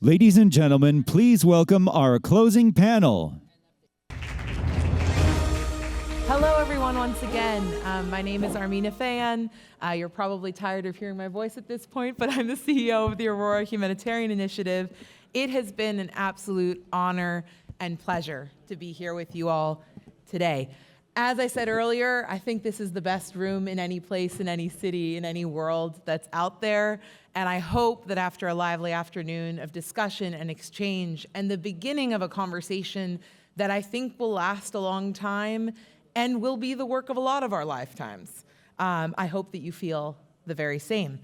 Ladies and gentlemen, please welcome our closing panel. Hello, everyone, once again. My name is Armine Afeyan. You're probably tired of hearing my voice at this point, but I'm the CEO of the Aurora Humanitarian Initiative. It has been an absolute honor and pleasure to be here with you all today. As I said earlier, I think this is the best room in any place, in any city, in any world that's out there. And I hope that after a lively afternoon of discussion and exchange and the beginning of a conversation that I think will last a long time and will be the work of a lot of our lifetimes, I hope that you feel the very same.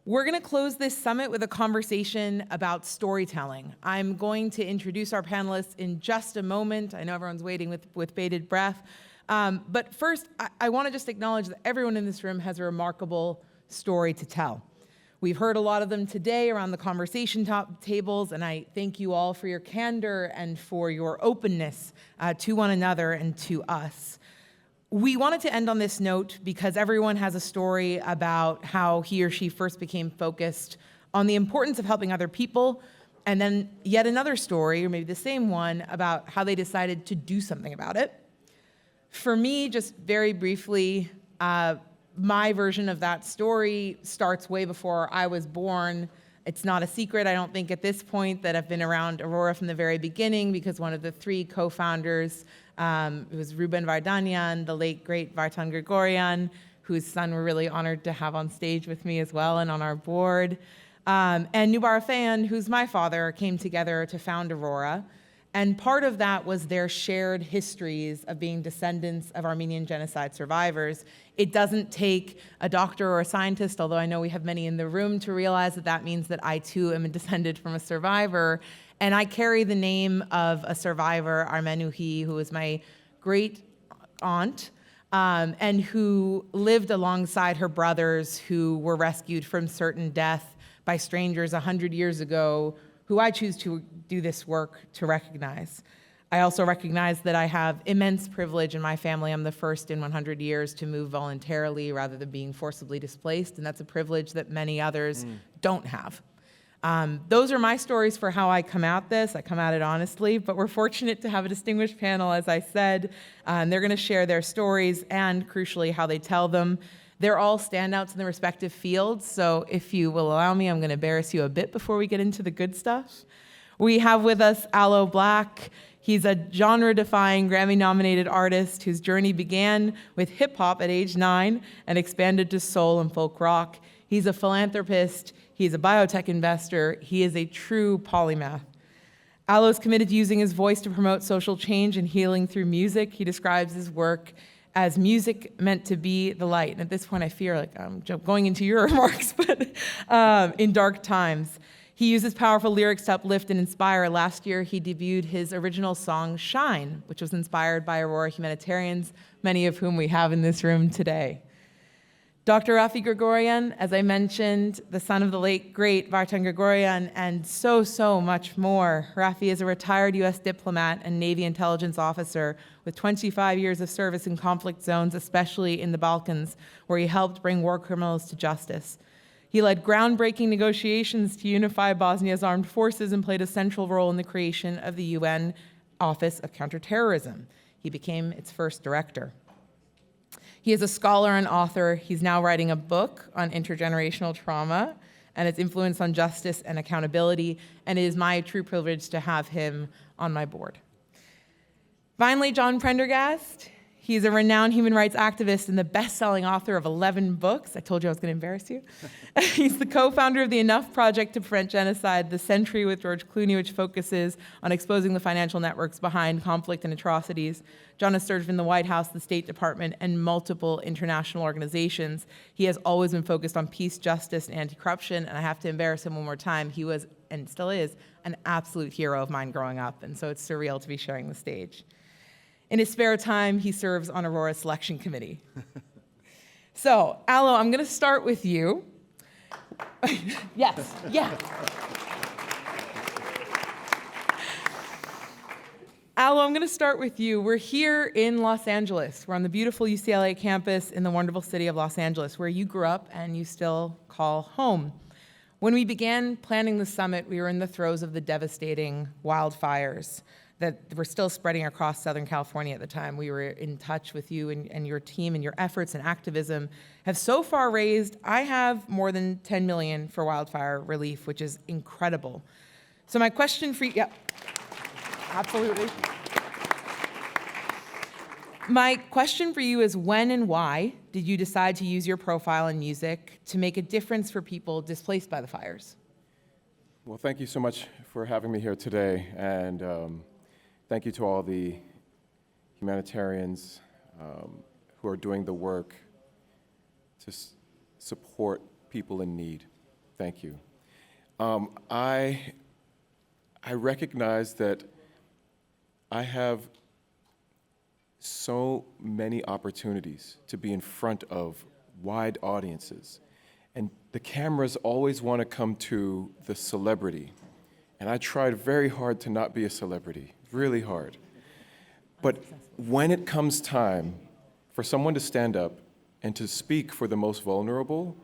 We're going to close this summit with a conversation about storytelling. I'm going to introduce our panelists in just a moment. I know everyone's waiting with bated breath. But first, I want to just acknowledge that everyone in this room has a remarkable story to tell. We've heard a lot of them today around the conversation tables, and I thank you all for your candor and for your openness to one another and to us. We wanted to end on this note because everyone has a story about how he or she first became focused on the importance of helping other people, and then yet another story, or maybe the same one, about how they decided to do something about it. For me, just very briefly, my version of that story starts way before I was born. It's not a secret, I don't think, at this point, that I've been around Aurora from the very beginning because one of the three co-founders, it was Ruben Vardanyan, the late, great Raffi Gregorian, whose son we're really honored to have on stage with me as well and on our board, and Aurora Afeyan, who's my father, came together to found Aurora. And part of that was their shared histories of being descendants of Armenian genocide survivors. It doesn't take a doctor or a scientist, although I know we have many in the room, to realize that that means that I too am descended from a survivor. And I carry the name of a survivor, Armine Afeyan, who was my great aunt, and who lived alongside her brothers who were rescued from certain death by strangers 100 years ago, who I choose to do this work to recognize. I also recognize that I have immense privilege in my family. I'm the first in 100 years to move voluntarily rather than being forcibly displaced, and that's a privilege that many others don't have. Those are my stories for how I come at this. I come at it honestly, but we're fortunate to have a distinguished panel, as I said. They're gonna share their stories and, crucially, how they tell them. They're all standouts in their respective fields, so if you will allow me, I'm gonna embarrass you a bit before we get into the good stuff. We have with us Aloe Blacc. He's a genre-defying Grammy-nominated artist whose journey began with hip-hop at age 9 and expanded to soul and folk rock. He's a philanthropist, he's a biotech investor, he is a true polymath. Aloe's committed to using his voice to promote social change and healing through music. He describes his work as music meant to be the light. And at this point, I fear like I'm going into your remarks, but in dark times. He uses powerful lyrics to uplift and inspire. Last year, he debuted his original song, Shine, which was inspired by Aurora Humanitarians, many of whom we have in this room today. Dr. Raffi Gregorian, as I mentioned, the son of the late, great Raffi Gregorian, and so much more. Raffi is a retired U.S. diplomat and Navy intelligence officer with 25 years of service in conflict zones, especially in the Balkans, where he helped bring war criminals to justice. He led groundbreaking negotiations to unify Bosnia's armed forces and played a central role in the creation of the UN Office of Counterterrorism. He became its first director. He is a scholar and author. He's now writing a book on intergenerational trauma and its influence on justice and accountability, and it is my true privilege to have him on my board. Finally, John Prendergast. He's a renowned human rights activist and the best-selling author of 11 books. I told you I was going to embarrass you. He's the co-founder of the Enough Project to Prevent Genocide, the Sentry with George Clooney, which focuses on exposing the financial networks behind conflict and atrocities. John has served in the White House, the State Department, and multiple international organizations. He has always been focused on peace, justice, and anti-corruption, and I have to embarrass him one more time. He was, and still is, an absolute hero of mine growing up, and so it's surreal to be sharing the stage. In his spare time, he serves on Aurora's selection committee. So, Aloe, I'm going to start with you. Yes. Aloe, I'm going to start with you. We're here in Los Angeles. We're on the beautiful UCLA campus in the wonderful city of Los Angeles, where you grew up and you still call home. When we began planning the summit, we were in the throes of the devastating wildfires that were still spreading across Southern California at the time. We were in touch with you and your team, and your efforts and activism have so far raised, I have more than 10 million for wildfire relief, which is incredible. So my question for you, yeah, absolutely. My question for you is, when and why did you decide to use your profile and music to make a difference for people displaced by the fires? Well, thank you so much for having me here today, and thank you to all the humanitarians who are doing the work to support people in need. Thank you. I recognize that I have so many opportunities to be in front of wide audiences, and the cameras always want to come to the celebrity, and I tried very hard to not be a celebrity, really hard. But when it comes time for someone to stand up and to speak for the most vulnerable,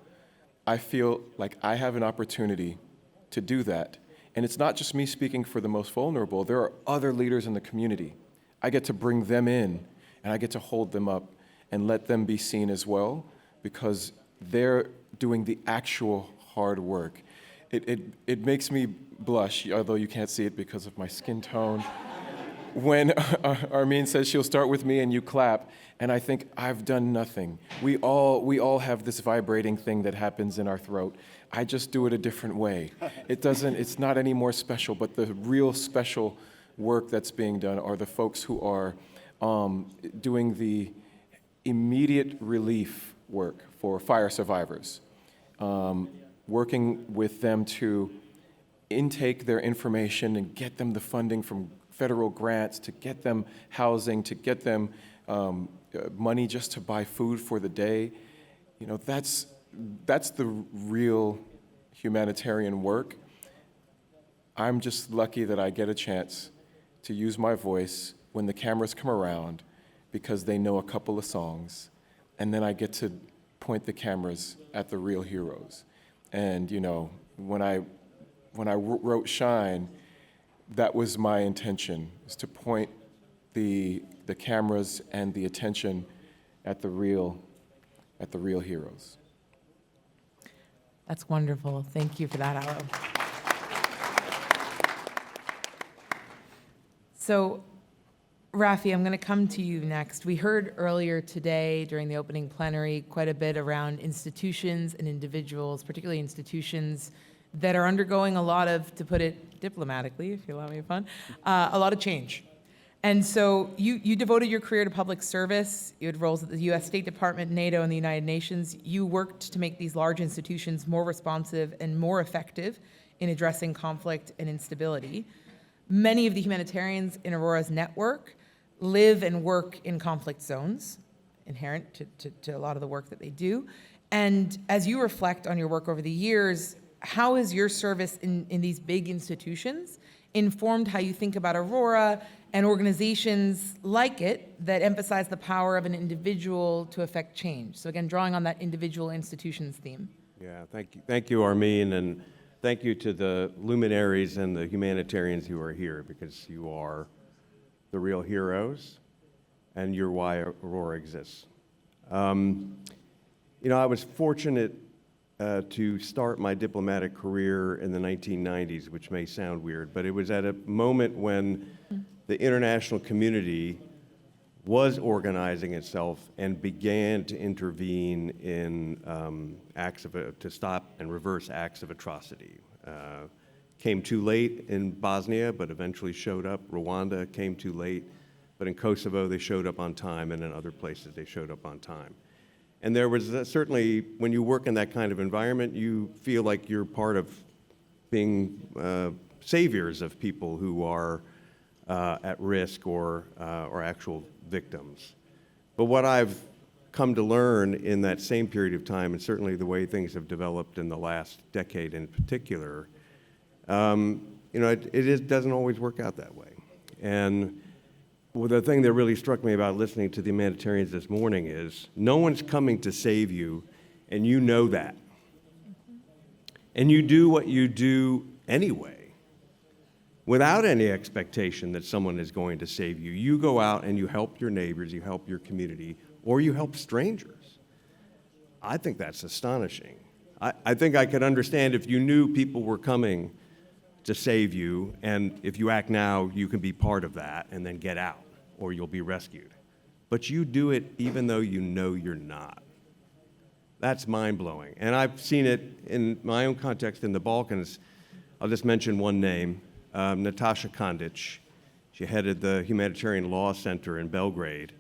I feel like I have an opportunity to do that. And it's not just me speaking for the most vulnerable, there are other leaders in the community. I get to bring them in, and I get to hold them up and let them be seen as well, because they're doing the actual hard work. It makes me blush, although you can't see it because of my skin tone, when Armine says she'll start with me and you clap, and I think I've done nothing. We all have this vibrating thing that happens in our throat. I just do it a different way. It's not any more special, but the real special work that's being done are the folks who are doing the immediate relief work for fire survivors, working with them to intake their information and get them the funding from federal grants, to get them housing, to get them money just to buy food for the day. You know, that's the real humanitarian work. I'm just lucky that I get a chance to use my voice when the cameras come around, because they know a couple of songs, and then I get to point the cameras at the real heroes. And you know, when I wrote Shine, that was my intention, is to point the cameras and the attention at the real heroes. That's wonderful. Thank you for that, Aloe. So, Raffi, I'm going to come to you next. We heard earlier today during the opening plenary quite a bit around institutions and individuals, particularly institutions that are undergoing a lot of, to put it diplomatically, if you allow me fun, a lot of change. And so you devoted your career to public service. You had roles at the US State Department, NATO, and the United Nations. You worked to make these large institutions more responsive and more effective in addressing conflict and instability. Many of the humanitarians in Aurora's network live and work in conflict zones, inherent to a lot of the work that they do. And as you reflect on your work over the years, how has your service in these big institutions informed how you think about Aurora and organizations like it that emphasize the power of an individual to affect change? So again, drawing on that individual institutions theme. Yeah, thank you, Armine, and thank you to the luminaries and the humanitarians who are here, because you are the real heroes, and you're why Aurora exists. You know, I was fortunate to start my diplomatic career in the 1990s, which may sound weird, but it was at a moment when the international community was organizing itself and began to intervene in to stop and reverse acts of atrocity. Came too late in Bosnia, but eventually showed up. Rwanda came too late, but in Kosovo they showed up on time, and in other places they showed up on time. And there was certainly, when you work in that kind of environment, you feel like you're part of being saviors of people who are at risk or actual victims. But what I've come to learn in that same period of time, and certainly the way things have developed in the last decade in particular, you know, it doesn't always work out that way. And well, the thing that really struck me about listening to the humanitarians this morning is no one's coming to save you, and you know that. and you do what you do anyway, without any expectation that someone is going to save you. You go out and you help your neighbors, you help your community, or you help strangers. I think that's astonishing. I think I could understand if you knew people were coming to save you, and if you act now, you can be part of that and then get out, or you'll be rescued. But you do it even though you know you're not. That's mind-blowing. And I've seen it in my own context in the Balkans. I'll just mention one name, Natasha Kandic. She headed the Humanitarian Law Center in Belgrade.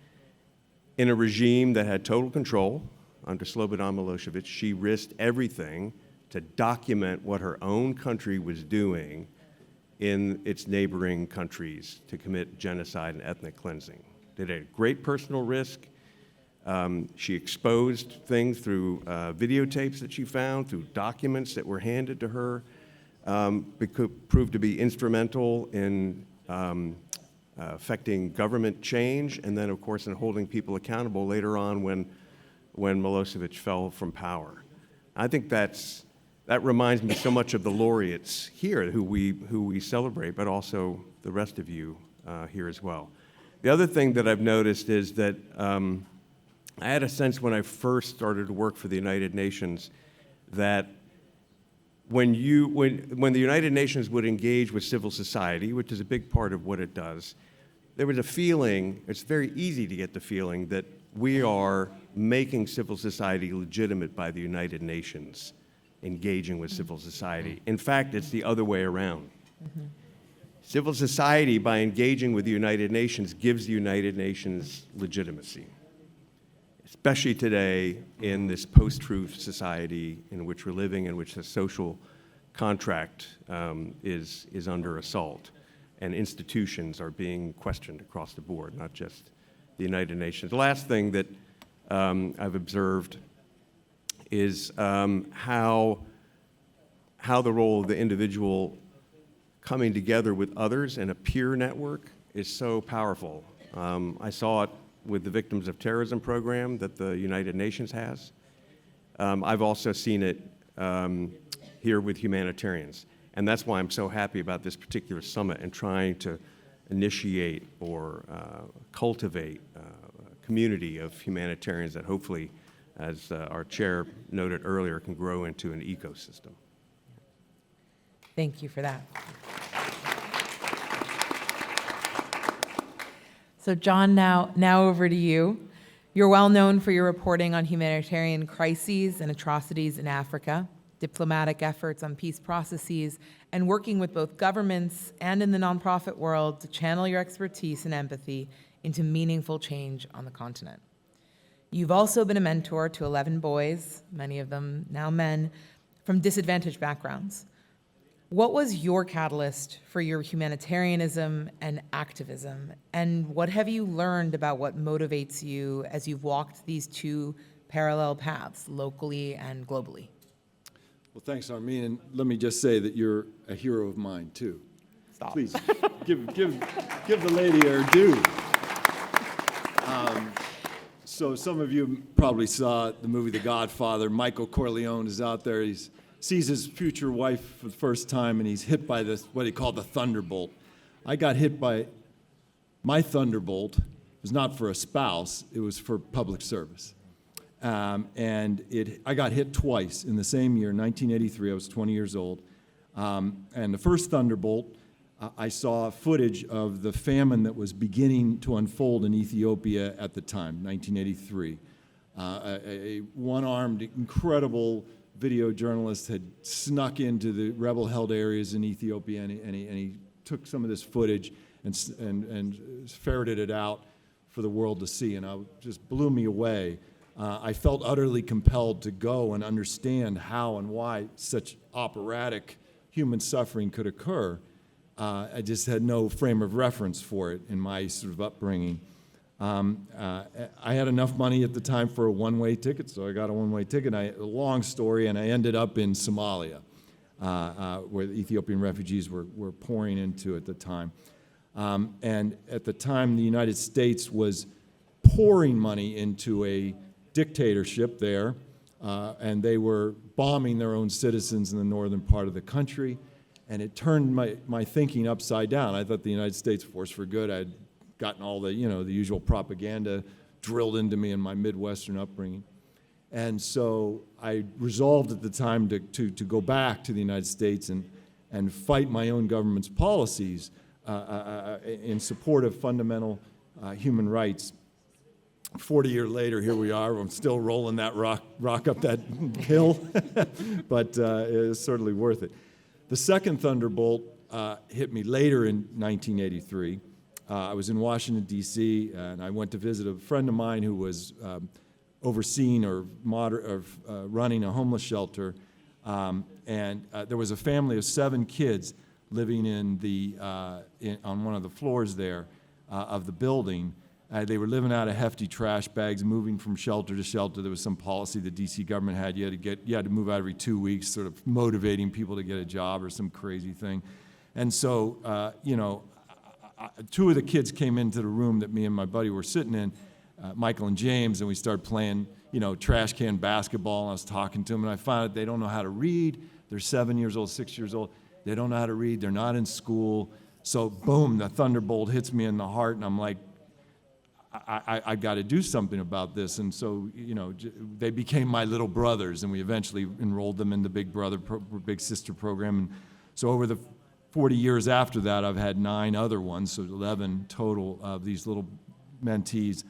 In a regime that had total control under Slobodan Milosevic, she risked everything to document what her own country was doing in its neighboring countries to commit genocide and ethnic cleansing. Did a great personal risk. She exposed things through videotapes that she found, through documents that were handed to her. It could prove to be instrumental in affecting government change, and then, of course, in holding people accountable later on when Milosevic fell from power. I think that reminds me so much of the laureates here who we celebrate, but also the rest of you here as well. The other thing that I've noticed is that I had a sense when I first started to work for the United Nations that when the United Nations would engage with civil society, which is a big part of what it does, there was a feeling, it's very easy to get the feeling that we are making civil society legitimate by the United Nations engaging with civil society. In fact, it's the other way around. Mm-hmm. Civil society, by engaging with the United Nations, gives the United Nations legitimacy, especially today in this post-truth society in which we're living, in which the social contract is under assault, and institutions are being questioned across the board, not just the United Nations. The last thing that I've observed is how the role of the individual coming together with others in a peer network is so powerful. I saw it with the Victims of Terrorism program that the United Nations has. I've also seen it here with humanitarians. And that's why I'm so happy about this particular summit and trying to initiate or cultivate a community of humanitarians that hopefully, as our chair noted earlier, can grow into an ecosystem. Thank you for that. So John, now over to you. You're well known for your reporting on humanitarian crises and atrocities in Africa, diplomatic efforts on peace processes, and working with both governments and in the nonprofit world to channel your expertise and empathy into meaningful change on the continent. You've also been a mentor to 11 boys, many of them now men, from disadvantaged backgrounds. What was your catalyst for your humanitarianism and activism? And what have you learned about what motivates you as you've walked these two parallel paths, locally and globally? Well, thanks, Armine. And let me just say that you're a hero of mine, too. Stop. Please, give the lady her due. So some of you probably saw the movie The Godfather. Michael Corleone is out there. He sees his future wife for the first time, and he's hit by this, what he called the thunderbolt. I got hit by my thunderbolt. It was not for a spouse. It was for public service. I got hit twice in the same year, 1983. I was 20 years old. And the first thunderbolt, I saw footage of the famine that was beginning to unfold in Ethiopia at the time, 1983. A one-armed, incredible video journalist had snuck into the rebel-held areas in Ethiopia, and he took some of this footage and ferreted it out for the world to see, and it just blew me away. I felt utterly compelled to go and understand how and why such operatic human suffering could occur. I just had no frame of reference for it in my sort of upbringing. I had enough money at the time for a one-way ticket, so I got a one-way ticket. A long story, and I ended up in Somalia, where the Ethiopian refugees were pouring into at the time. And at the time, the United States was pouring money into a dictatorship there and they were bombing their own citizens in the northern part of the country, and it turned my thinking upside down. I thought the United States force for good. I'd gotten all the, the usual propaganda drilled into me in my Midwestern upbringing. And so I resolved at the time to go back to the United States and fight my own government's policies in support of fundamental human rights. 40 years later, here we are. I'm still rolling that rock up that hill, but it's certainly worth it. The second thunderbolt hit me later in 1983. I was in Washington, D.C., and I went to visit a friend of mine who was overseeing or running a homeless shelter, and there was a family of 7 kids living on one of the floors there of the building. They were living out of hefty trash bags, moving from shelter to shelter. There was some policy the D.C. government had. You had to move out every 2 weeks, sort of motivating people to get a job or some crazy thing. And so, 2 of the kids came into the room that me and my buddy were sitting in, Michael and James, and we started playing, trash can basketball, and I was talking to them, and I found out they don't know how to read. They're 7 years old, 6 years old. They don't know how to read. They're not in school. So, boom, the thunderbolt hits me in the heart, and I'm like, I got to do something about this. And so, they became my little brothers, and we eventually enrolled them in the Big Brother, Big Sister program. And so over the 40 years after that, I've had 9 other ones, so 11 total of these little mentees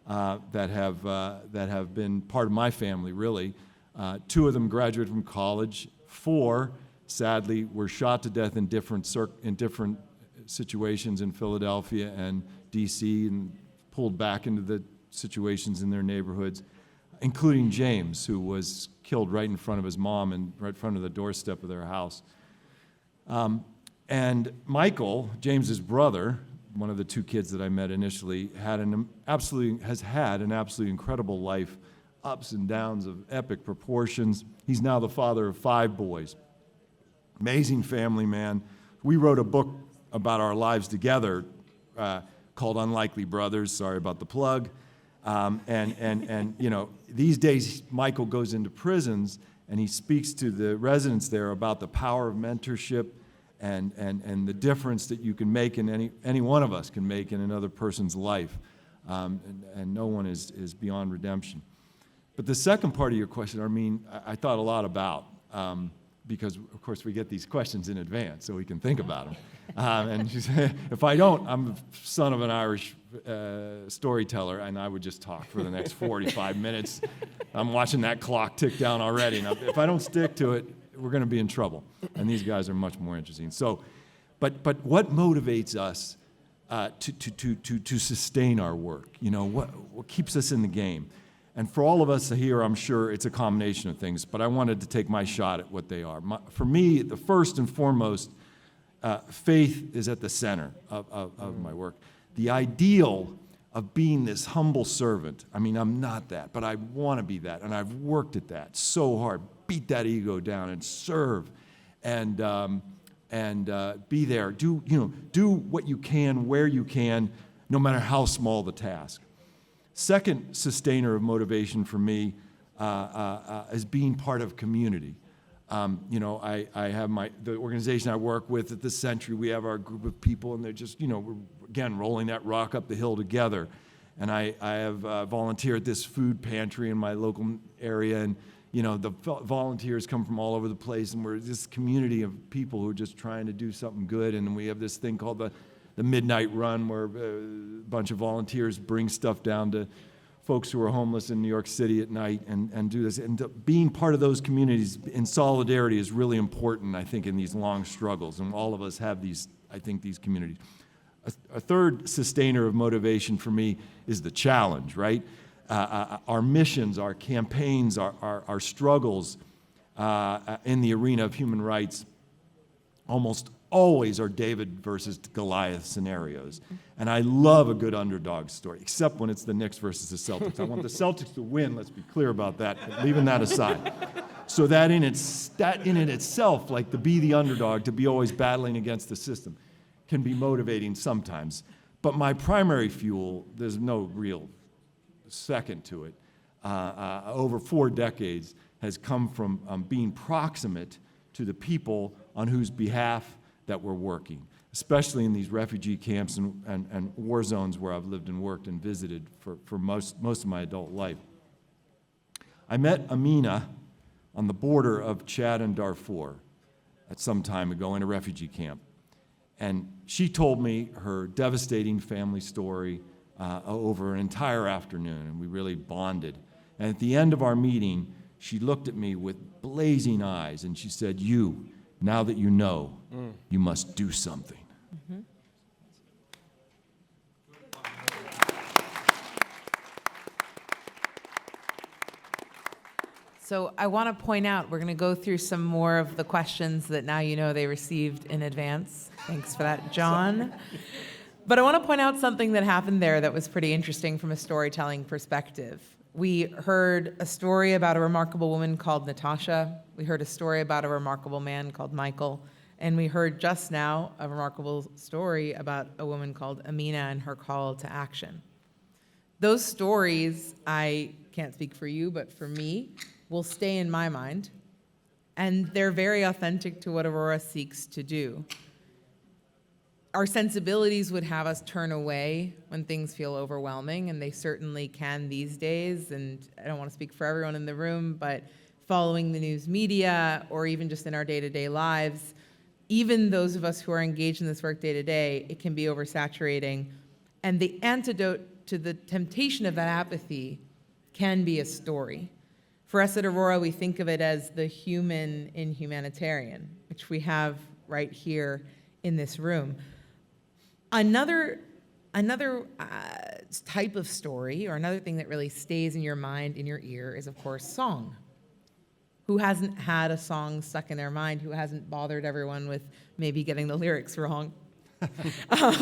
that have been part of my family, really. 2 of them graduated from college. 4, sadly, were shot to death in different situations in Philadelphia and D.C., and pulled back into the situations in their neighborhoods, including James, who was killed right in front of his mom and right in front of the doorstep of their house. And Michael, James's brother, one of the 2 kids that I met initially, has had an absolutely incredible life, ups and downs of epic proportions. He's now the father of 5 boys. Amazing family man. We wrote a book about our lives together called Unlikely Brothers. Sorry about the plug. These days Michael goes into prisons and he speaks to the residents there about the power of mentorship and the difference that you can make in any one of us can make in another person's life. And no one is beyond redemption. But the second part of your question, Armine, I thought a lot about, because of course we get these questions in advance so we can think about them. And she said, if I don't, I'm the son of an Irish storyteller, and I would just talk for the next 45 minutes. I'm watching that clock tick down already. Now, if I don't stick to it, we're going to be in trouble. And these guys are much more interesting. So, but what motivates us to sustain our work? What keeps us in the game? And for all of us here, I'm sure it's a combination of things, but I wanted to take my shot at what they are. For me, the first and foremost, faith is at the center of my work. The ideal of being this humble servant, I'm not that, but I want to be that, and I've worked at that so hard. Beat that ego down and serve, and be there. Do what you can, where you can, no matter how small the task. Second sustainer of motivation for me is being part of community. I have the organization I work with at the Sentry. We have our group of people, and they're just, we're, again, rolling that rock up the hill together. And I have volunteered at this food pantry in my local area, and the volunteers come from all over the place, and we're this community of people who are just trying to do something good. And we have this thing called the Midnight Run, where a bunch of volunteers bring stuff down to folks who are homeless in New York City at night and do this. And being part of those communities in solidarity is really important, I think, in these long struggles. And all of us have these communities. A third sustainer of motivation for me is the challenge, right? Our missions, our campaigns, our struggles in the arena of human rights almost always are David versus Goliath scenarios. And I love a good underdog story, except when it's the Knicks versus the Celtics. I want the Celtics to win, let's be clear about that, but leaving that aside. So that in itself, like to be the underdog, to be always battling against the system, can be motivating sometimes. But my primary fuel, there's no real second to it, over 4 decades, has come from being proximate to the people on whose behalf that we're working, especially in these refugee camps and war zones where I've lived and worked and visited for most of my adult life. I met Amina on the border of Chad and Darfur at some time ago in a refugee camp. And she told me her devastating family story over an entire afternoon, and we really bonded. And at the end of our meeting, she looked at me with blazing eyes, and she said, now that you know, you must do something. Mm-hmm. So I want to point out, we're going to go through some more of the questions that now you know they received in advance. Thanks for that, John. But I want to point out something that happened there that was pretty interesting from a storytelling perspective. We heard a story about a remarkable woman called Natasha. We heard a story about a remarkable man called Michael. And we heard just now a remarkable story about a woman called Amina and her call to action. Those stories, I can't speak for you, but for me, will stay in my mind. And they're very authentic to what Aurora seeks to do. Our sensibilities would have us turn away when things feel overwhelming, and they certainly can these days. And I don't want to speak for everyone in the room, but following the news media or even just in our day-to-day lives, even those of us who are engaged in this work day-to-day, it can be oversaturating. And the antidote to the temptation of that apathy can be a story. For us at Aurora, we think of it as the human in humanitarian, which we have right here in this room. Another type of story, or another thing that really stays in your mind, in your ear, is, of course, song. Who hasn't had a song stuck in their mind? Who hasn't bothered everyone with maybe getting the lyrics wrong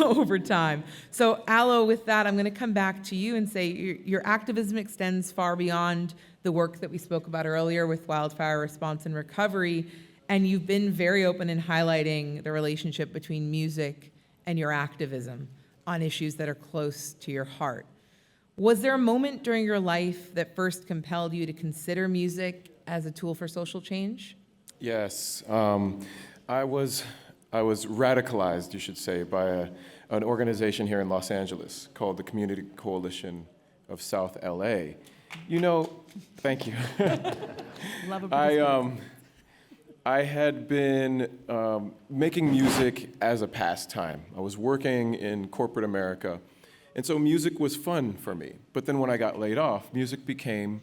over time? So, Aloe, with that, I'm going to come back to you and say your activism extends far beyond the work that we spoke about earlier with wildfire response and recovery, and you've been very open in highlighting the relationship between music and your activism on issues that are close to your heart. Was there a moment during your life that first compelled you to consider music as a tool for social change? Yes. I was radicalized, you should say, by an organization here in Los Angeles called the Community Coalition of South LA. You know, thank you. Love a I had been making music as a pastime. I was working in corporate America, and so music was fun for me. But then when I got laid off, music became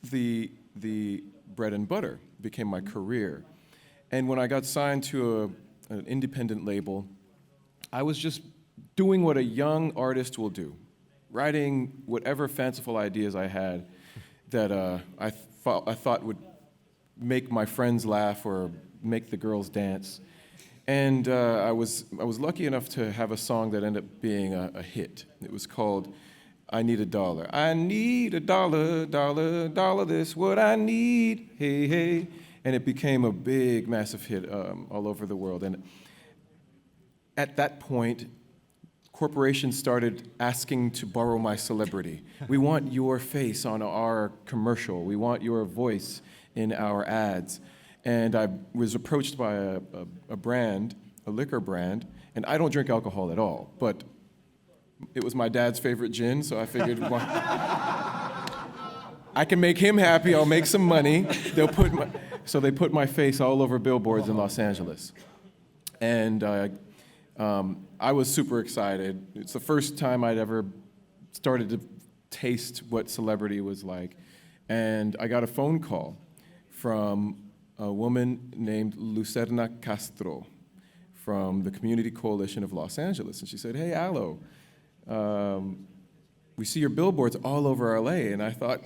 the bread and butter, became my career. And when I got signed to an independent label, I was just doing what a young artist will do, writing whatever fanciful ideas I had that I thought would make my friends laugh or make the girls dance. And I was lucky enough to have a song that ended up being a hit. It was called I Need a Dollar. I need a dollar, dollar, dollar, this what I need, hey, hey. And it became a big, massive hit all over the world. And at that point, corporations started asking to borrow my celebrity. We want your face on our commercial. We want your voice in our ads. And I was approached by a brand, a liquor brand, and I don't drink alcohol at all, but it was my dad's favorite gin, so I figured, well, I can make him happy, I'll make some money. So they put my face all over billboards in Los Angeles. And I was super excited. It's the first time I'd ever started to taste what celebrity was like. And I got a phone call from a woman named Lucerna Castro from the Community Coalition of Los Angeles. And she said, hey, Aloe, we see your billboards all over LA. And I thought,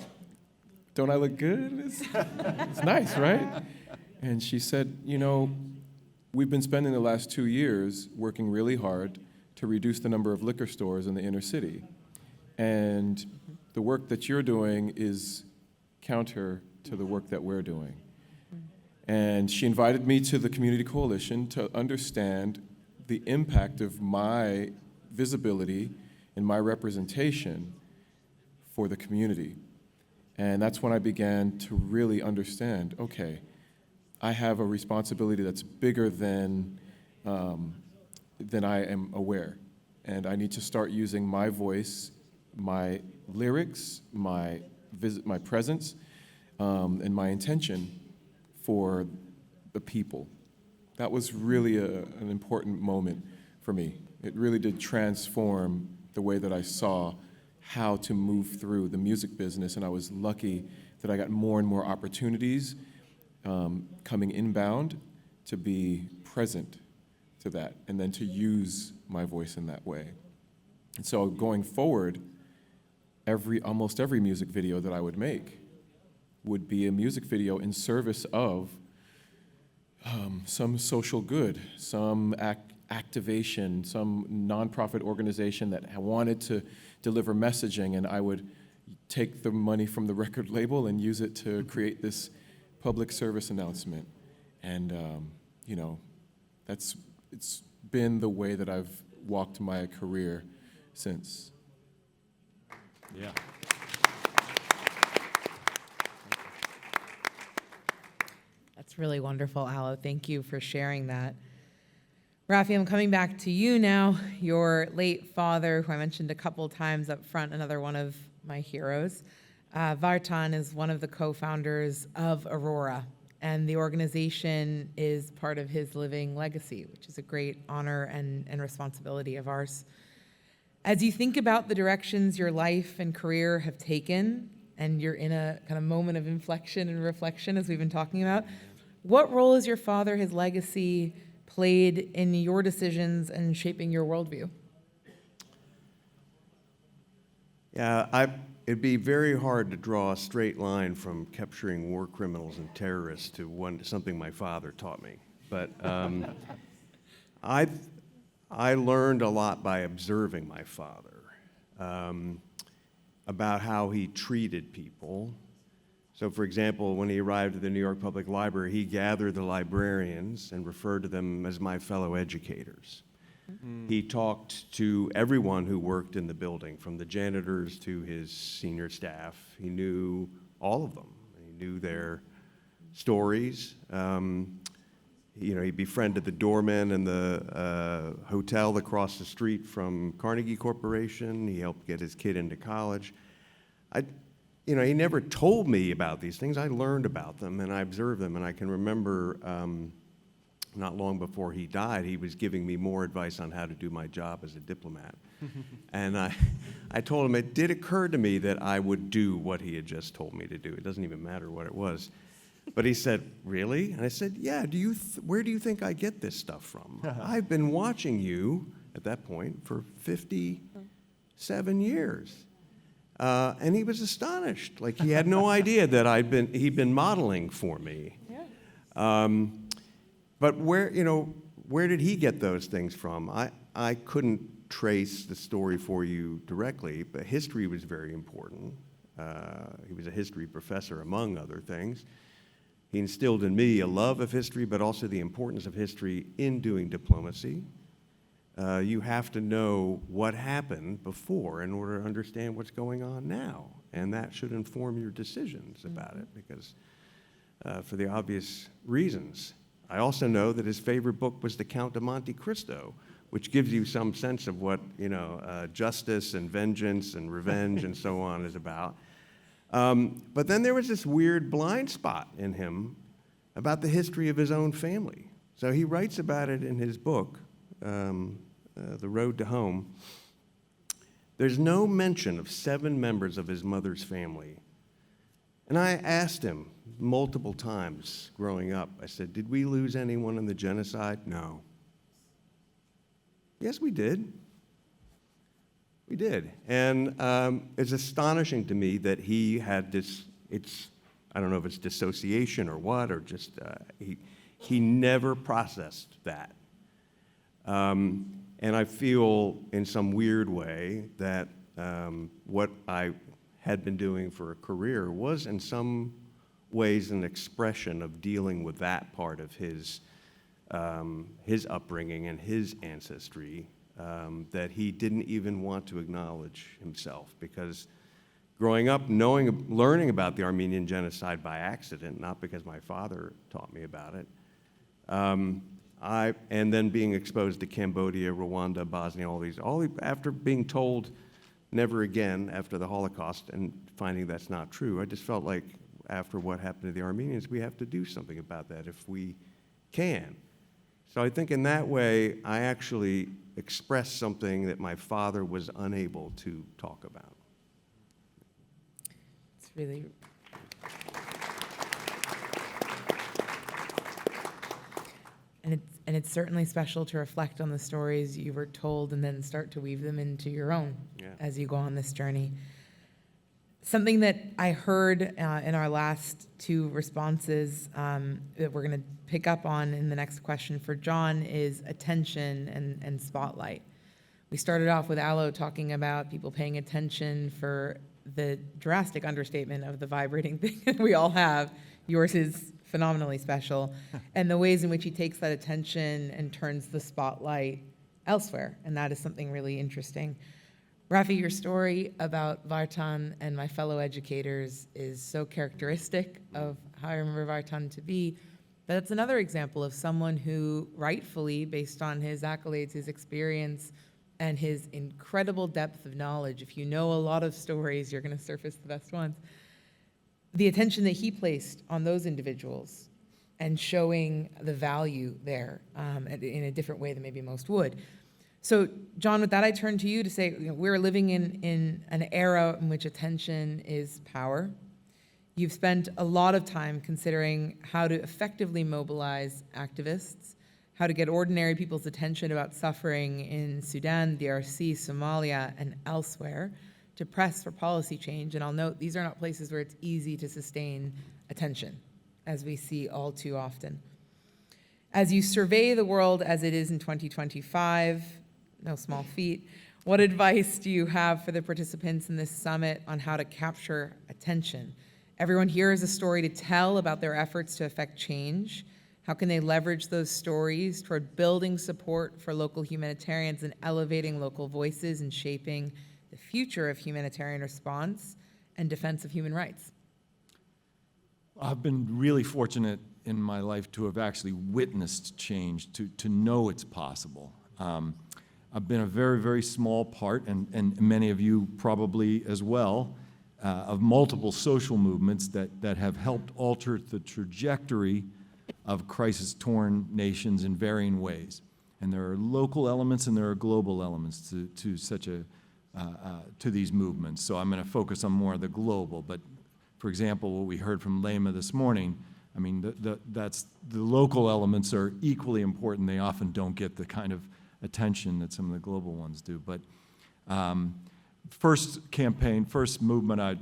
don't I look good? It's nice, right? And she said, you know, we've been spending the last 2 years working really hard to reduce the number of liquor stores in the inner city. And the work that you're doing is counter to the work that we're doing. And she invited me to the Community Coalition to understand the impact of my visibility and my representation for the community. And that's when I began to really understand, okay, I have a responsibility that's bigger than I am aware. And I need to start using my voice, my lyrics, my presence, and my intention for the people. That was really an important moment for me. It really did transform the way that I saw how to move through the music business, and I was lucky that I got more and more opportunities coming inbound to be present to that, and then to use my voice in that way. And so going forward, almost every music video that I would make would be a music video in service of some social good, some activation, some nonprofit organization that wanted to deliver messaging, and I would take the money from the record label and use it to create this public service announcement. And it's been the way that I've walked my career since. Yeah. That's really wonderful, Aloe. Thank you for sharing that. Raffi, I'm coming back to you now. Your late father, who I mentioned a couple times up front, another one of my heroes, Vartan is one of the co-founders of Aurora, and the organization is part of his living legacy, which is a great honor and responsibility of ours. As you think about the directions your life and career have taken, and you're in a kind of moment of inflection and reflection, as we've been talking about, what role has your father, his legacy, played in your decisions and shaping your worldview? Yeah, it'd be very hard to draw a straight line from capturing war criminals and terrorists to something my father taught me. But I learned a lot by observing my father about how he treated people. So, for example, when he arrived at the New York Public Library, he gathered the librarians and referred to them as my fellow educators. He talked to everyone who worked in the building, from the janitors to his senior staff. He knew all of them. He knew their stories. He befriended the doorman in the hotel across the street from Carnegie Corporation. He helped get his kid into college. He never told me about these things. I learned about them and I observed them, and I can remember not long before he died, he was giving me more advice on how to do my job as a diplomat. And I told him it did occur to me that I would do what he had just told me to do. It doesn't even matter what it was. But he said, "Really?" And I said, "Yeah, where do you think I get this stuff from? I've been watching you," at that point, "for 57 years. And he was astonished. Like, he had no idea that he'd been modeling for me. Yeah. But where did he get those things from? I couldn't trace the story for you directly, but history was very important. He was a history professor, among other things. He instilled in me a love of history, but also the importance of history in doing diplomacy. You have to know what happened before in order to understand what's going on now, and that should inform your decisions about it, because for the obvious reasons. I also know that his favorite book was The Count of Monte Cristo, which gives you some sense of what justice and vengeance and revenge and so on is about. But then there was this weird blind spot in him about the history of his own family. So he writes about it in his book, The Road to Home. There's no mention of 7 members of his mother's family. And I asked him multiple times growing up, I said, "Did we lose anyone in the genocide?" "No." "Yes, we did. We did." And it's astonishing to me that he had this, I don't know if it's dissociation or what, or just, he never processed that. And I feel in some weird way that what I had been doing for a career was in some ways an expression of dealing with that part of his upbringing and his ancestry that he didn't even want to acknowledge himself, because growing up, learning about the Armenian genocide by accident, not because my father taught me about it, and then being exposed to Cambodia, Rwanda, Bosnia, after being told never again after the Holocaust and finding that's not true, I just felt like after what happened to the Armenians, we have to do something about that if we can. So I think in that way, I actually expressed something that my father was unable to talk about. It's really... And it's certainly special to reflect on the stories you were told and then start to weave them into your own as you go on this journey. Something that I heard in our last two responses that we're going to pick up on in the next question for John is attention and spotlight. We started off with Aloe talking about people paying attention for the drastic understatement of the vibrating thing that we all have. Yours is phenomenally special, and the ways in which he takes that attention and turns the spotlight elsewhere, and that is something really interesting. Raffi, your story about Vartan and my fellow educators is so characteristic of how I remember Vartan to be, but it's another example of someone who rightfully, based on his accolades, his experience, and his incredible depth of knowledge, if you know a lot of stories, you're going to surface the best ones, the attention that he placed on those individuals and showing the value there in a different way than maybe most would. So, John, with that, I turn to you to say, we're living in an era in which attention is power. You've spent a lot of time considering how to effectively mobilize activists, how to get ordinary people's attention about suffering in Sudan, DRC, Somalia, and elsewhere, to press for policy change. And I'll note, these are not places where it's easy to sustain attention, as we see all too often. As you survey the world as it is in 2025, no small feat, what advice do you have for the participants in this summit on how to capture attention? Everyone here has a story to tell about their efforts to affect change. How can they leverage those stories toward building support for local humanitarians and elevating local voices and shaping the future of humanitarian response and defense of human rights? I've been really fortunate in my life to have actually witnessed change, to know it's possible. I've been a very, very small part, and many of you probably as well, of multiple social movements that have helped alter the trajectory of crisis-torn nations in varying ways. And there are local elements and there are global elements to these movements. So I'm going to focus on more of the global. But for example, what we heard from Lema this morning, I mean, the local elements are equally important. They often don't get the kind of attention that some of the global ones do. But first movement I'd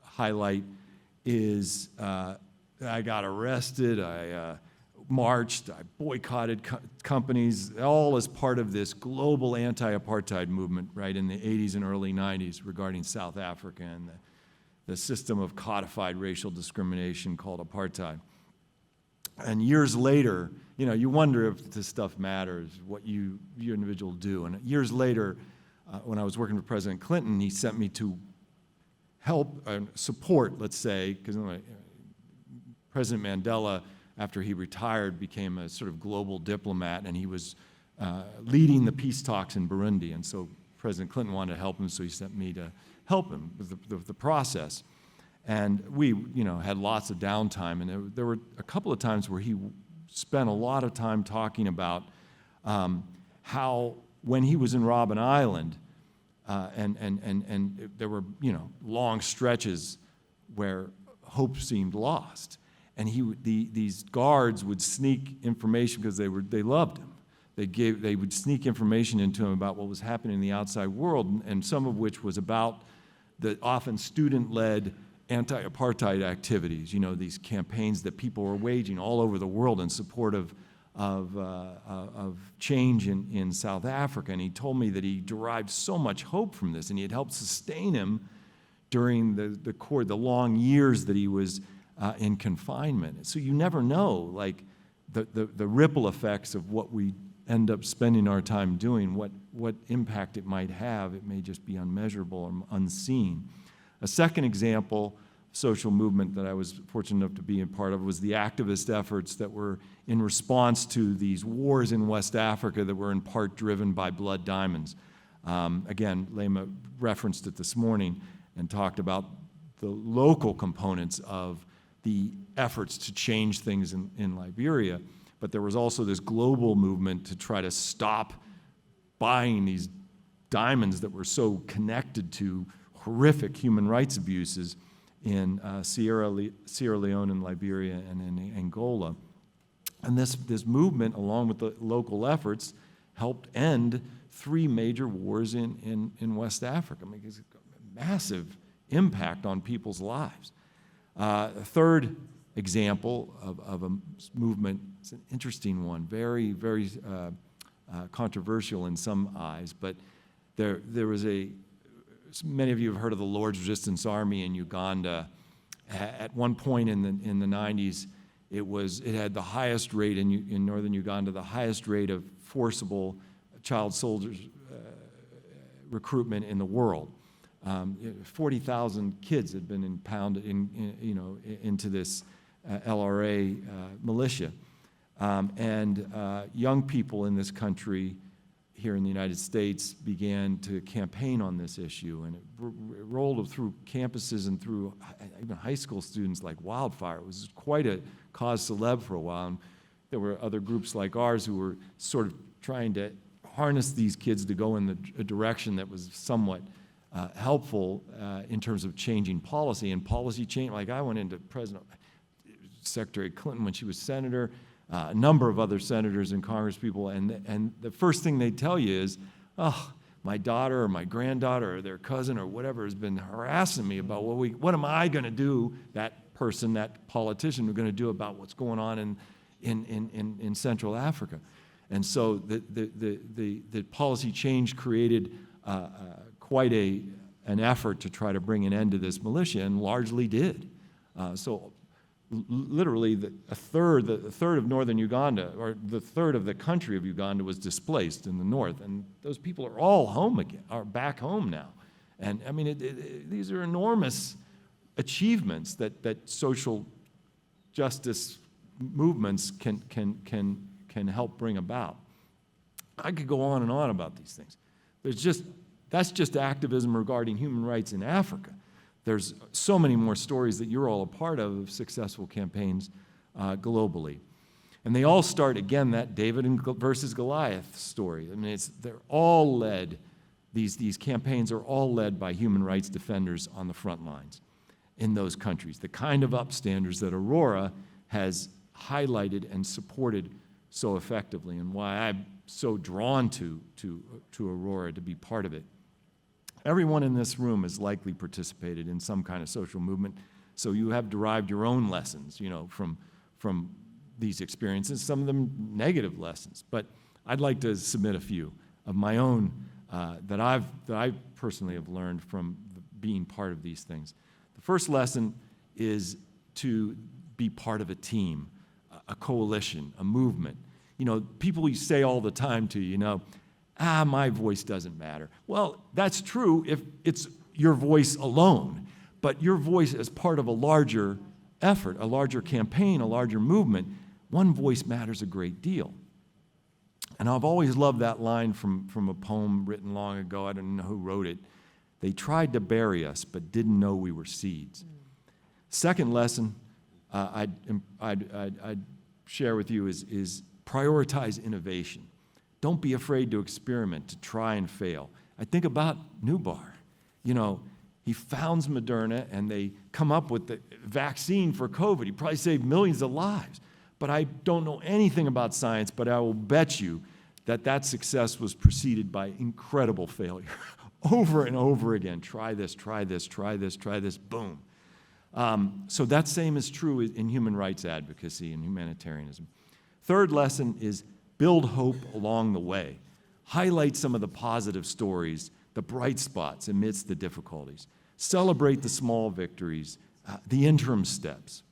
highlight is I got arrested, I marched, I boycotted companies, all as part of this global anti-apartheid movement, right, in the 80s and early 90s regarding South Africa and the system of codified racial discrimination called apartheid. And years later, you wonder if this stuff matters, what your individual do. And years later, when I was working for President Clinton, he sent me to help and support, let's say, because President Mandela, after he retired, became a sort of global diplomat, and he was leading the peace talks in Burundi. And so President Clinton wanted to help him, so he sent me to help him with the process. And we, had lots of downtime, and there were a couple of times where he spent a lot of time talking about how when he was in Robben Island, and there were, long stretches where hope seemed lost. And these guards would sneak information because they loved him. They would sneak information into him about what was happening in the outside world, and some of which was about the often student-led anti-apartheid activities. These campaigns that people were waging all over the world in support of change in South Africa. And he told me that he derived so much hope from this, and he had helped sustain him during the long years that he was in confinement. So you never know, like, the ripple effects of what we end up spending our time doing, what impact it might have. It may just be unmeasurable or unseen. A second example, social movement that I was fortunate enough to be a part of, was the activist efforts that were in response to these wars in West Africa that were in part driven by blood diamonds. Again, Lema referenced it this morning and talked about the local components of the efforts to change things in Liberia, but there was also this global movement to try to stop buying these diamonds that were so connected to horrific human rights abuses in Sierra Leone and Liberia and in Angola. And this movement, along with the local efforts, helped end 3 major wars in West Africa. I mean, it's a massive impact on people's lives. A third example of a movement, it's an interesting one, very, very controversial in some eyes, but there was many of you have heard of the Lord's Resistance Army in Uganda. At one point in the 90s, it had the highest rate in northern Uganda, the highest rate of forcible child soldiers recruitment in the world. 40,000 kids had been impounded into this LRA militia. And young people in this country here in the United States began to campaign on this issue, and it rolled through campuses and through even high school students like wildfire. It was quite a cause célèbre for a while, and there were other groups like ours who were sort of trying to harness these kids to go in a direction that was somewhat helpful in terms of changing policy. And policy change, like I went into Secretary Clinton when she was senator, a number of other senators and congresspeople, and the first thing they tell you is, oh, my daughter or my granddaughter or their cousin or whatever has been harassing me about what am I going to do, that person, that politician, are going to do about what's going on in Central Africa. And so the policy change created quite an effort to try to bring an end to this militia, and largely did. So literally a third of northern Uganda, or the third of the country of Uganda, was displaced in the north, and those people are all home again, are back home now. And I mean, these are enormous achievements that social justice movements can help bring about. I could go on and on about these things. That's just activism regarding human rights in Africa. There's so many more stories that you're all a part of successful campaigns globally. And they all start, again, that David versus Goliath story. I mean, they're all led, these campaigns are all led by human rights defenders on the front lines in those countries, the kind of upstanders that Aurora has highlighted and supported so effectively, and why I'm so drawn to Aurora to be part of it. Everyone in this room has likely participated in some kind of social movement, so you have derived your own lessons, from these experiences, some of them negative lessons. But I'd like to submit a few of my own that I personally have learned from being part of these things. The first lesson is to be part of a team, a coalition, a movement. People you say all the time to, my voice doesn't matter. Well, that's true if it's your voice alone, but your voice as part of a larger effort, a larger campaign, a larger movement, one voice matters a great deal. And I've always loved that line from a poem written long ago. I don't know who wrote it. They tried to bury us, but didn't know we were seeds. Second lesson I'd share with you is prioritize innovation. Don't be afraid to experiment, to try and fail. I think about Nubar. He founds Moderna, and they come up with the vaccine for COVID. He probably saved millions of lives. But I don't know anything about science, but I will bet you that success was preceded by incredible failure. Over and over again, try this, try this, try this, try this, boom. So that same is true in human rights advocacy and humanitarianism. Third lesson is build hope along the way. Highlight some of the positive stories, the bright spots amidst the difficulties. Celebrate the small victories, the interim steps.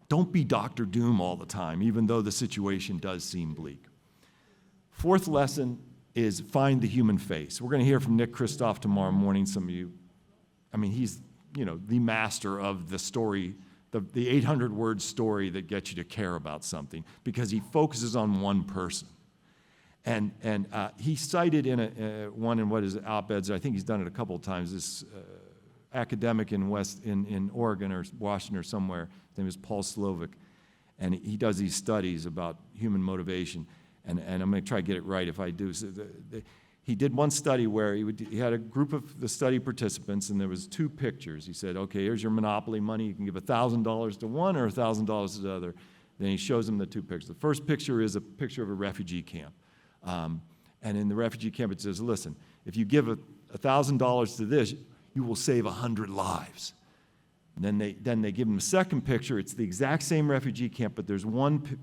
Don't be Dr. Doom all the time, even though the situation does seem bleak. Fourth lesson is find the human face. We're going to hear from Nick Kristof tomorrow morning. Some of you, he's the master of the story, the 800-word story that gets you to care about something, because he focuses on one person. And he cited in one in what is op-eds, I think he's done it a couple of times, this academic in Oregon or Washington or somewhere, his name is Paul Slovic, and he does these studies about human motivation, and I'm going to try to get it right if I do. So he did one study where he had a group of the study participants, and there was 2 pictures. He said, okay, here's your monopoly money. You can give $1,000 to one or $1,000 to the other. Then he shows them the 2 pictures. The first picture is a picture of a refugee camp. And in the refugee camp, it says, listen, if you give $1,000 to this, you will save 100 lives. And then they give them a second picture. It's the exact same refugee camp, but there's one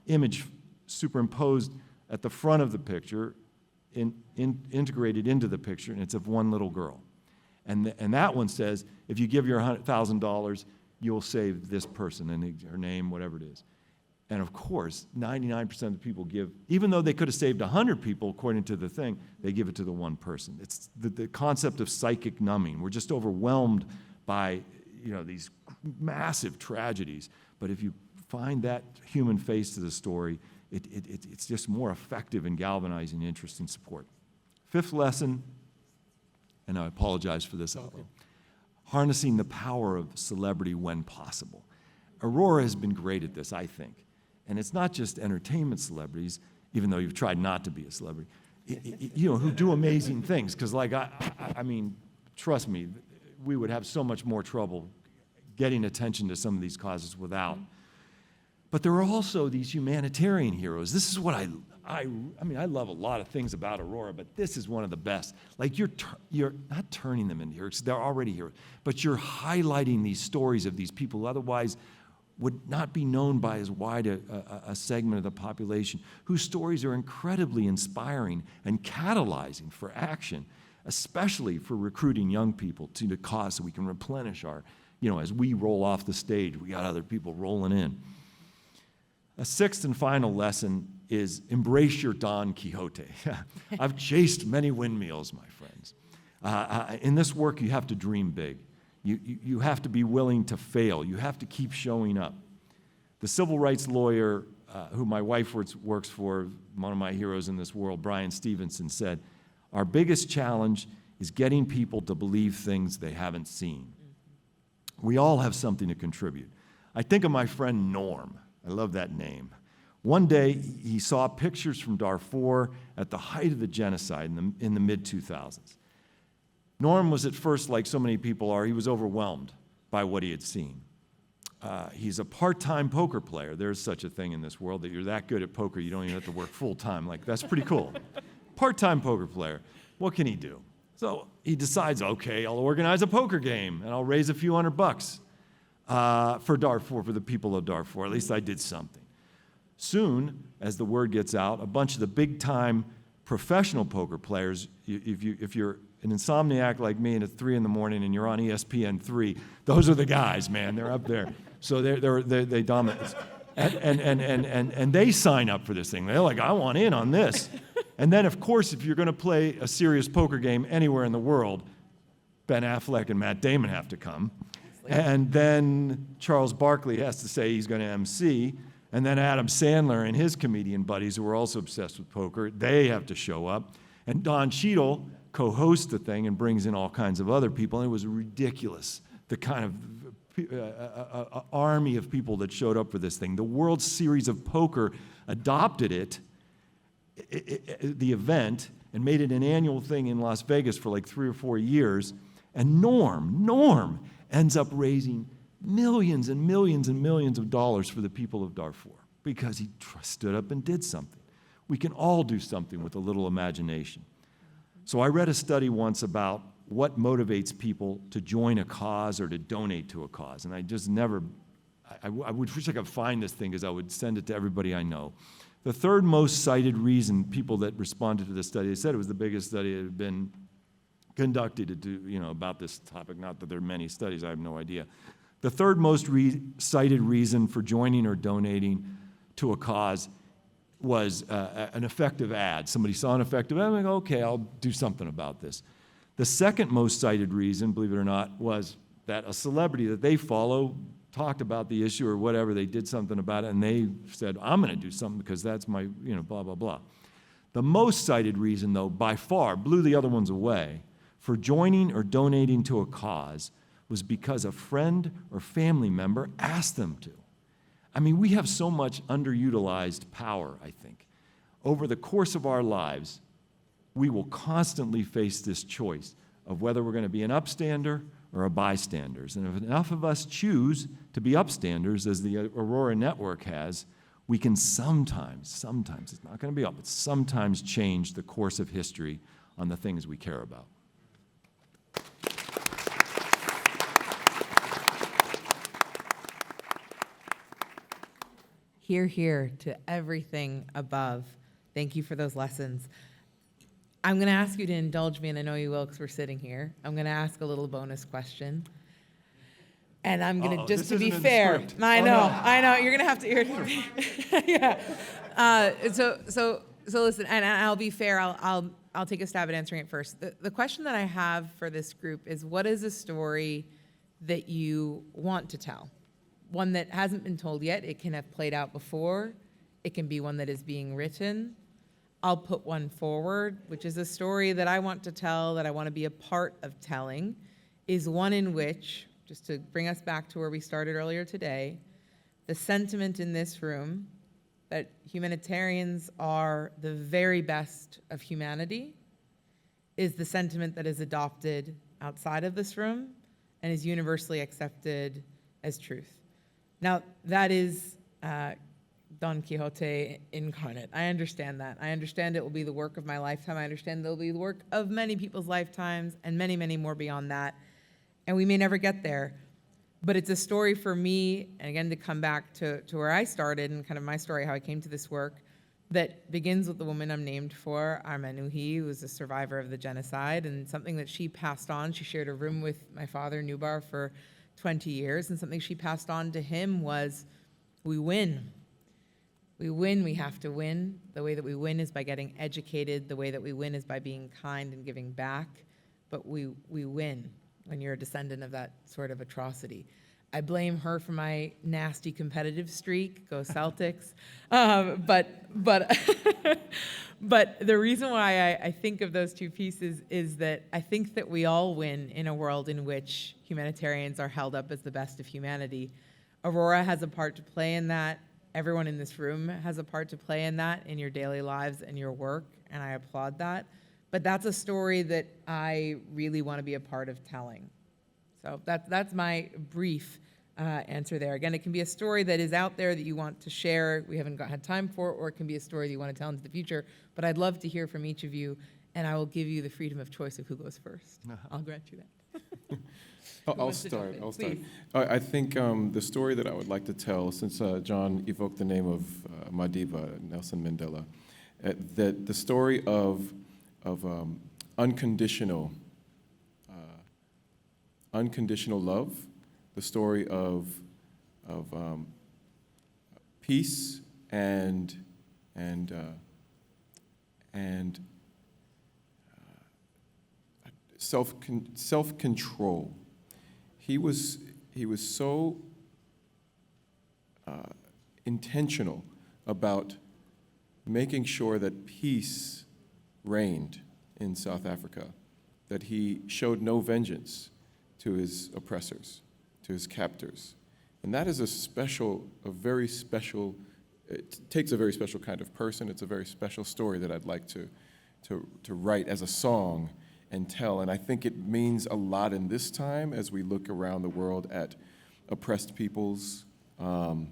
image superimposed at the front of the picture, integrated into the picture, and it's of one little girl. And that one says, if you give your $1,000, you'll save this person, and her name, whatever it is. And of course, 99% of the people give, even though they could have saved 100 people, according to the thing, they give it to the one person. It's the concept of psychic numbing. We're just overwhelmed by these massive tragedies. But if you find that human face to the story, it's just more effective in galvanizing interest and support. 5th lesson, and I apologize for this, harnessing the power of celebrity when possible. Aurora has been great at this, I think. And it's not just entertainment celebrities, even though you've tried not to be a celebrity, who do amazing things. Because, I mean, trust me, we would have so much more trouble getting attention to some of these causes without. But there are also these humanitarian heroes. This is what I love a lot of things about Aurora, but this is one of the best. Like, you're not turning them into heroes, they're already heroes, but you're highlighting these stories of these people who otherwise would not be known by as wide a segment of the population, whose stories are incredibly inspiring and catalyzing for action, especially for recruiting young people to the cause so we can replenish our, as we roll off the stage, we got other people rolling in. A 6th and final lesson is embrace your Don Quixote. I've chased many windmills, my friends. In this work, you have to dream big. You have to be willing to fail. You have to keep showing up. The civil rights lawyer who my wife works for, one of my heroes in this world, Brian Stevenson, said, our biggest challenge is getting people to believe things they haven't seen. We all have something to contribute. I think of my friend Norm. I love that name. One day, he saw pictures from Darfur at the height of the genocide in the mid-2000s. Norm was at first, like so many people are, he was overwhelmed by what he had seen. He's a part-time poker player. There's such a thing in this world, that you're that good at poker you don't even have to work full-time. Like, that's pretty cool. Part-time poker player. What can he do? So he decides, okay, I'll organize a poker game, and I'll raise a few $100 for Darfur, for the people of Darfur. At least I did something. Soon, as the word gets out, a bunch of the big-time professional poker players, if you're an insomniac like me and it's 3 in the morning and you're on ESPN3, those are the guys, man. They're up there. So they dominate. And they sign up for this thing. They're like, I want in on this. And then, of course, if you're going to play a serious poker game anywhere in the world, Ben Affleck and Matt Damon have to come. And then Charles Barkley has to say he's going to MC. And then Adam Sandler and his comedian buddies, who are also obsessed with poker, they have to show up. And Don Cheadle co-hosts the thing and brings in all kinds of other people. And it was ridiculous, the kind of army of people that showed up for this thing. The World Series of Poker adopted it, the event, and made it an annual thing in Las Vegas for like 3 or 4 years. And Norm ends up raising millions and millions and millions of dollars for the people of Darfur because he stood up and did something. We can all do something with a little imagination. So I read a study once about what motivates people to join a cause or to donate to a cause. And I just never, I would wish I could find this thing because I would send it to everybody I know. The 3rd most cited reason people that responded to this study, they said it was the biggest study that had been conducted to do, about this topic. Not that there are many studies, I have no idea. The 3rd most cited reason for joining or donating to a cause was an effective ad. Somebody saw an effective ad, and they go, okay, I'll do something about this. The second most cited reason, believe it or not, was that a celebrity that they follow talked about the issue or whatever, they did something about it, and they said, I'm going to do something because that's my, blah, blah, blah. The most cited reason, though, by far, blew the other ones away, for joining or donating to a cause was because a friend or family member asked them to. I mean, we have so much underutilized power, I think. Over the course of our lives, we will constantly face this choice of whether we're going to be an upstander or a bystanders. And if enough of us choose to be upstanders, as the Aurora Network has, we can sometimes, it's not going to be all, but sometimes change the course of history on the things we care about. Hear, hear to everything above. Thank you for those lessons. I'm going to ask you to indulge me, and I know you will because we're sitting here. I'm going to ask a little bonus question. And I'm going to, just to be fair, I know, you're going to have to, yeah. So listen, and I'll be fair, I'll take a stab at answering it first. The question that I have for this group is, what is a story that you want to tell? One that hasn't been told yet. It can have played out before. It can be one that is being written. I'll put one forward, which is a story that I want to tell, that I want to be a part of telling, is one in which, just to bring us back to where we started earlier today, the sentiment in this room that humanitarians are the very best of humanity is the sentiment that is adopted outside of this room and is universally accepted as truth. Now, that is Don Quixote incarnate. I understand that. I understand it will be the work of my lifetime. I understand it will be the work of many people's lifetimes and many, many more beyond that. And we may never get there. But it's a story for me, and again, to come back to where I started and kind of my story, how I came to this work, that begins with the woman I'm named for, Armine Afeyan, who was a survivor of the genocide, and something that she passed on. She shared a room with my father, Nubar, for 20 years, and something she passed on to him was, we win. We win, we have to win. The way that we win is by getting educated. The way that we win is by being kind and giving back. But we win when you're a descendant of that sort of atrocity. I blame her for my nasty competitive streak, go Celtics. But the reason why I think of those two pieces is that I think that we all win in a world in which humanitarians are held up as the best of humanity. Aurora has a part to play in that. Everyone in this room has a part to play in that, in your daily lives and your work, and I applaud that. But that's a story that I really want to be a part of telling. So that's my brief answer there. Again, it can be a story that is out there that you want to share, we haven't had time for, or it can be a story that you want to tell into the future. But I'd love to hear from each of you, and I will give you the freedom of choice of who goes first. I'll grant you that. I'll start. I think the story that I would like to tell, since John evoked the name of Madiba, Nelson Mandela, that the story of unconditional love, the story of peace and self-control. He was so intentional about making sure that peace reigned in South Africa, that he showed no vengeance to his oppressors, to his captors. And that is a very special, it takes a very special kind of person. It's a very special story that I'd like to write as a song and tell. And I think it means a lot in this time as we look around the world at oppressed peoples and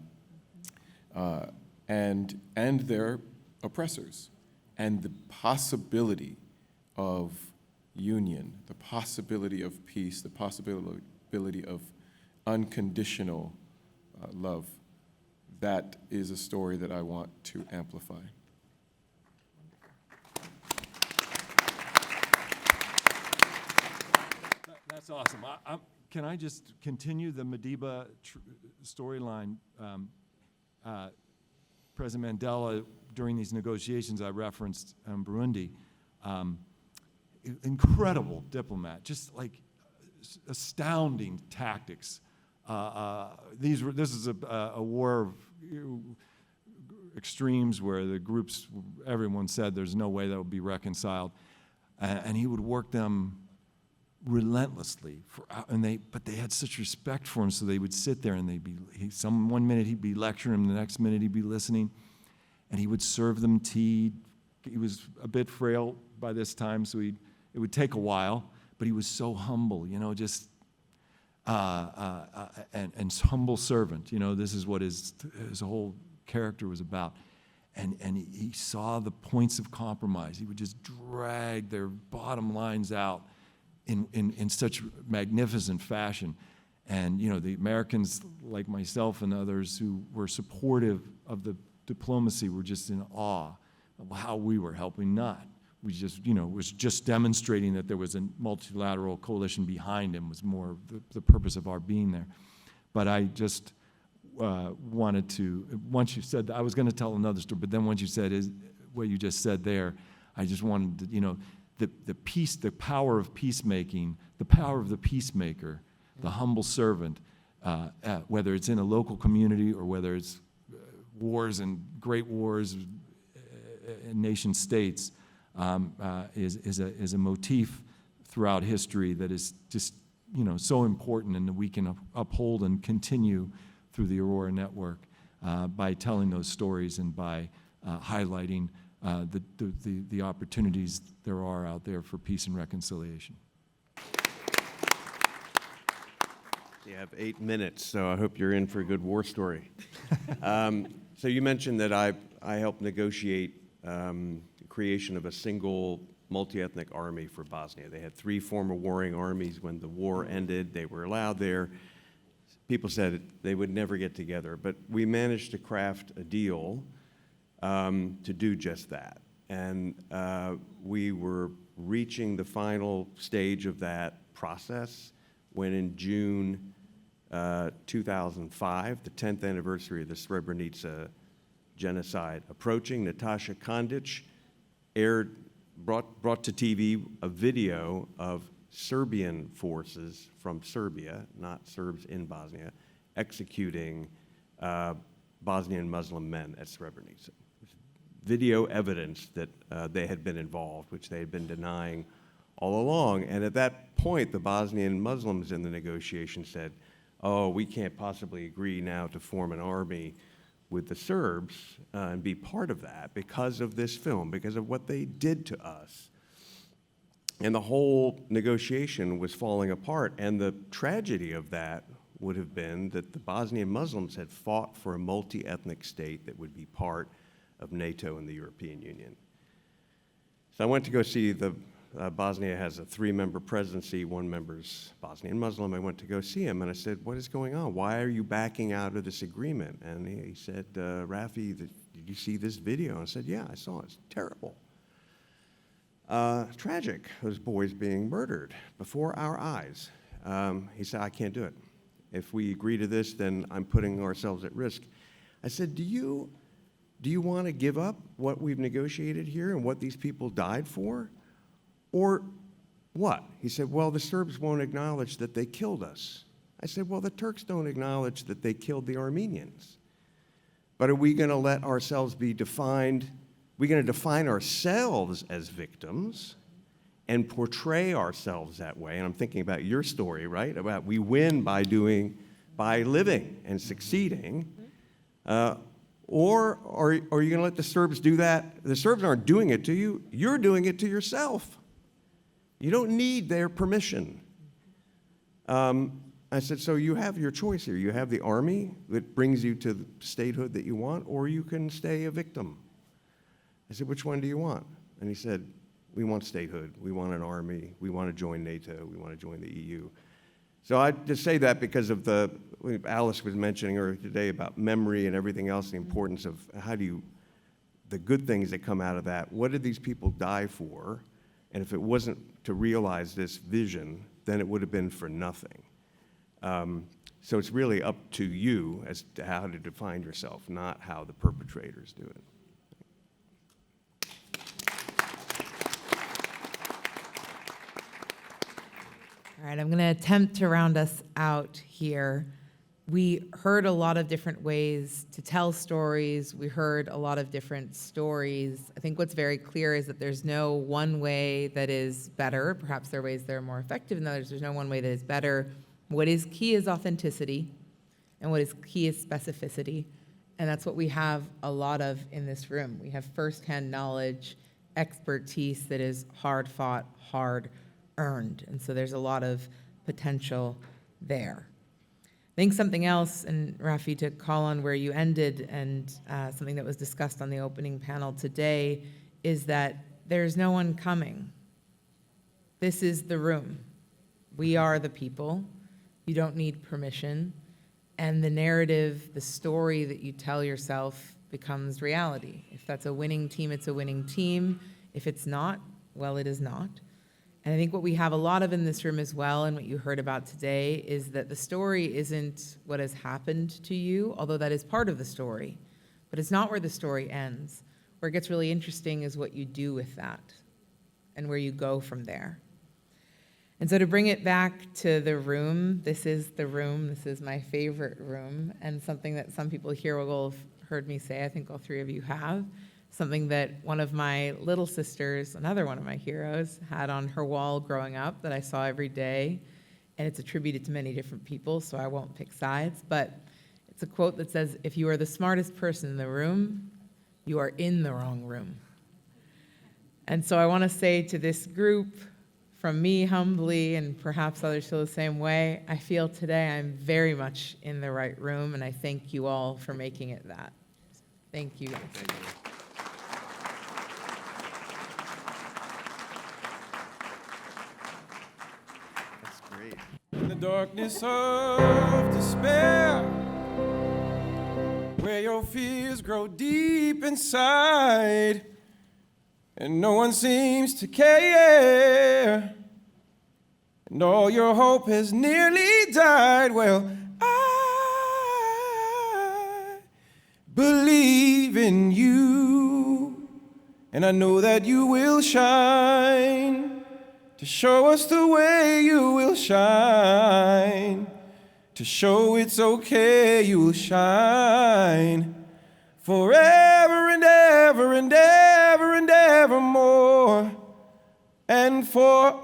their oppressors, and the possibility of union, the possibility of peace, the possibility of unconditional love. That is a story that I want to amplify. That's awesome. Can I just continue the Madiba storyline? President Mandela, during these negotiations I referenced in Burundi, incredible diplomat, just like astounding tactics. This is a war of extremes where the groups, everyone said there's no way that would be reconciled, and he would work them relentlessly. But they had such respect for him, so they would sit there and one minute he'd be lecturing them, the next minute he'd be listening, and he would serve them tea. He was a bit frail by this time, so it would take a while, but he was so humble, just and humble servant. This is what his whole character was about. And he saw the points of compromise. He would just drag their bottom lines out in such magnificent fashion. And, the Americans, like myself and others who were supportive of the diplomacy, were just in awe of how we were helping not. We just, was just demonstrating that there was a multilateral coalition behind him was more the purpose of our being there. But I just wanted to, once you said that, I was going to tell another story, but then once you said what you just said there, I just wanted to, the power of peacemaking, the power of the peacemaker, the humble servant, whether it's in a local community or whether it's wars and great wars in nation states, is a motif throughout history that is just so important, and that we can uphold and continue through the Aurora Network by telling those stories and by highlighting the opportunities there are out there for peace and reconciliation. You have 8 minutes, so I hope you're in for a good war story. So you mentioned that I helped negotiate the creation of a single multi-ethnic army for Bosnia. They had 3 former warring armies. When the war ended, they were allowed there. People said they would never get together, but we managed to craft a deal to do just that. And we were reaching the final stage of that process when in June 2005, the 10th anniversary of the Srebrenica genocide approaching, Natasha Kandic brought to TV a video of Serbian forces from Serbia, not Serbs in Bosnia, executing Bosnian Muslim men at Srebrenica. Video evidence that they had been involved, which they had been denying all along. And at that point, the Bosnian Muslims in the negotiation said, oh, we can't possibly agree now to form an army with the Serbs and be part of that because of this film, because of what they did to us. And the whole negotiation was falling apart. And the tragedy of that would have been that the Bosnian Muslims had fought for a multi-ethnic state that would be part of NATO and the European Union. So I went to go see Bosnia has a 3-member presidency, 1 member's Bosnian Muslim. I went to go see him and I said, what is going on? Why are you backing out of this agreement? And he said, Raffi, did you see this video? And I said, yeah, I saw it. It's terrible. Tragic, those boys being murdered before our eyes. He said, I can't do it. If we agree to this, then I'm putting ourselves at risk. I said, do you want to give up what we've negotiated here and what these people died for? Or what? He said, well, the Serbs won't acknowledge that they killed us. I said, well, the Turks don't acknowledge that they killed the Armenians. But are we going to let ourselves be defined? We're going to define ourselves as victims and portray ourselves that way. And I'm thinking about your story, right? About we win by living and succeeding. Or are you going to let the Serbs do that? The Serbs aren't doing it to you. You're doing it to yourself. You don't need their permission. I said, so you have your choice here. You have the army that brings you to the statehood that you want, or you can stay a victim. I said, which one do you want? And he said, we want statehood. We want an army. We want to join NATO. We want to join the EU. So I just say that because of Alice was mentioning earlier today about memory and everything else, the importance of the good things that come out of that. What did these people die for? And if it wasn't to realize this vision, then it would have been for nothing. So it's really up to you as to how to define yourself, not how the perpetrators do it. All right, I'm going to attempt to round us out here. We heard a lot of different ways to tell stories. We heard a lot of different stories. I think what's very clear is that there's no one way that is better. Perhaps there are ways that are more effective than others. There's no one way that is better. What is key is authenticity, and what is key is specificity. And that's what we have a lot of in this room. We have firsthand knowledge, expertise that is hard fought, hard earned. And so there's a lot of potential there. I think something else, and Raffi, to call on where you ended, and something that was discussed on the opening panel today, is that there's no one coming. This is the room. We are the people. You don't need permission. And the narrative, the story that you tell yourself becomes reality. If that's a winning team, it's a winning team. If it's not, well, it is not. And I think what we have a lot of in this room as well, and what you heard about today, is that the story isn't what has happened to you, although that is part of the story, but it's not where the story ends. Where it gets really interesting is what you do with that and where you go from there. And so to bring it back to the room, this is the room, this is my favorite room, and something that some people here will have heard me say, I think all three of you have, something that one of my little sisters, another one of my heroes, had on her wall growing up that I saw every day. And it's attributed to many different people, so I won't pick sides. But it's a quote that says, if you are the smartest person in the room, you are in the wrong room. And so I want to say to this group, from me humbly, and perhaps others feel the same way, I feel today I'm very much in the right room, and I thank you all for making it that. Thank you guys. Thank you. That's great. In the darkness of despair, where your fears grow deep inside, and no one seems to care, and all your hope has nearly died, well, I believe in you, and I know that you will shine, to show us the way you will shine, to show it's okay you will shine, forever and ever and ever and evermore, and for all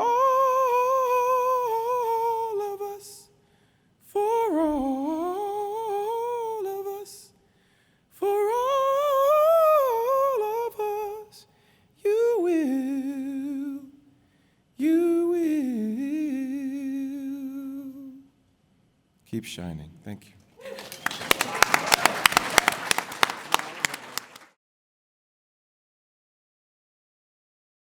of us, for all of us, for all of us, you will. Keep shining. Thank you.